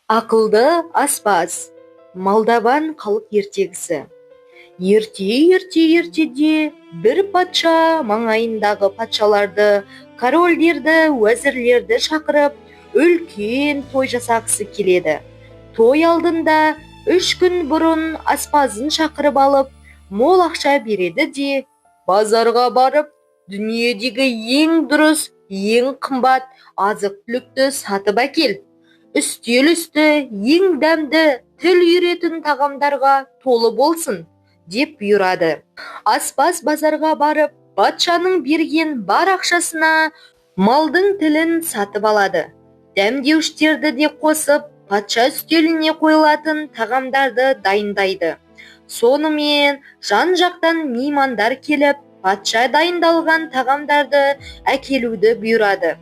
Ақылды аспаз, Молдаван халық ертегісі. Ертеде бір патша маңайындағы патшаларды, корольдерді, уәзірлерді шақырып, үлкен той жасағысы келеді. Той алдында 3 күн бұрын аспазын шақырып алып, мол ақша береді де, базарға барып, дүниедегі ең дұрыс, ең қымбат азық-түлікті сатып әкел. Үстел үсті ең дәмді, тіл үйретін тағамдарға толы болсын, деп бұйырады. Аспаз базарға барып, патшаның берген бар ақшасына малдың тілін сатып алады. Дәмдеуіштерді де қосып, патша үстеліне қойылатын тағамдарды дайындайды. Сонымен жан-жақтан меймандар келіп, патша дайындалған тағамдарды әкелуді бұйырады.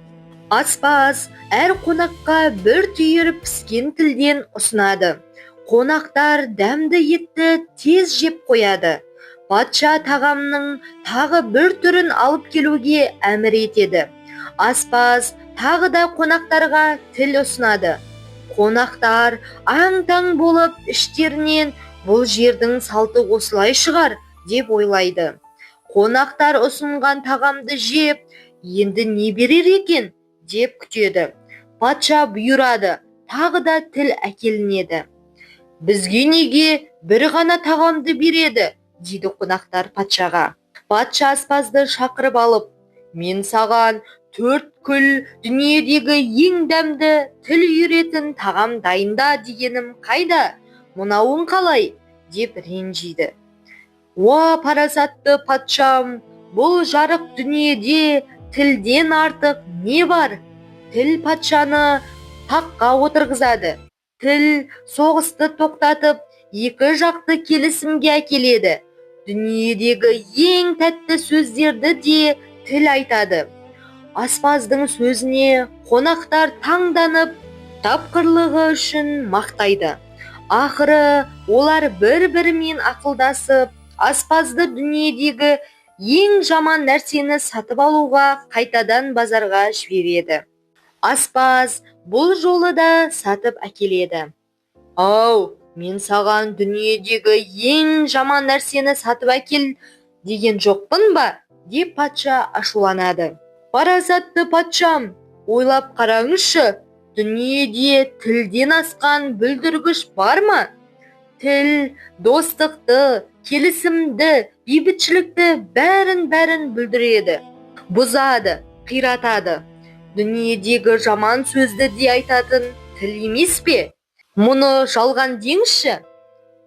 Аспаз әр қонаққа бір түйір піскен тілден ұсынады. Қонақтар дәмді етті тез жеп қояды. Патша тағамның тағы бір түрін алып келуге әмір етеді. Аспаз тағы да қонақтарға тіл ұсынады. Қонақтар аң-таң болып іштерінен бұл жердің салты осылай шығар деп ойлайды. Қонақтар ұсынған тағамды жеп, енді не берер екен деп күтеді. Патша бұйырады, тағы да тіл әкелінеді. Бізге неге бір ғана тағамды береді, дейді қонақтар патшаға. Патша аспазды шақырып алып, мен саған 4 дүниедегі ең дәмді, тіл үйретін тағам дайында дегенім қайда, мынауың қалай, деп ренжиді. Уа парасатты патшам, бұл жарық дүниеде тілден артық не бар? Тіл патшаны таққа отырғызады. Тіл соғысты тоқтатып, екі жақты келісімге әкеледі. Дүниедегі ең тәтті сөздерді де тіл айтады. Аспаздың сөзіне қонақтар таңданып, тапқырлығы үшін мақтайды. Ақыры олар бір-бірімен ақылдасып, аспазды дүниедегі ең жаман нәрсені сатып алуға қайтадан базарға жібереді. Аспаз бұл жолы да сатып әкеледі. Ау, мен саған дүниедегі ең жаман нәрсені сатып әкел деген жоқпын ба? Деп патша ашуланады. Парасатты патшам, ойлап қараңызшы, дүниеде тілден асқан бүлдіргіш бар ма? Тіл достықты, келісімді, бейбітшілікті бәрін бүлдіреді. Бұзады, қиратады. Дүниедегі жаман сөзді де айтатын тіл емес пе? Мұны жалған деңізші.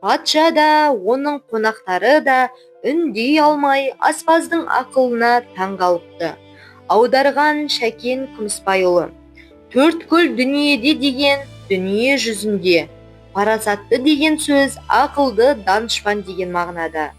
Патша да, оның қонақтары да үндей алмай аспаздың ақылына таңғалыпты. Аударған Шәкен Күмісбайұлы. 4 дүниеде деген дүние жүзінде. Парасатты деген сөз ақылды данышпан деген мағынада.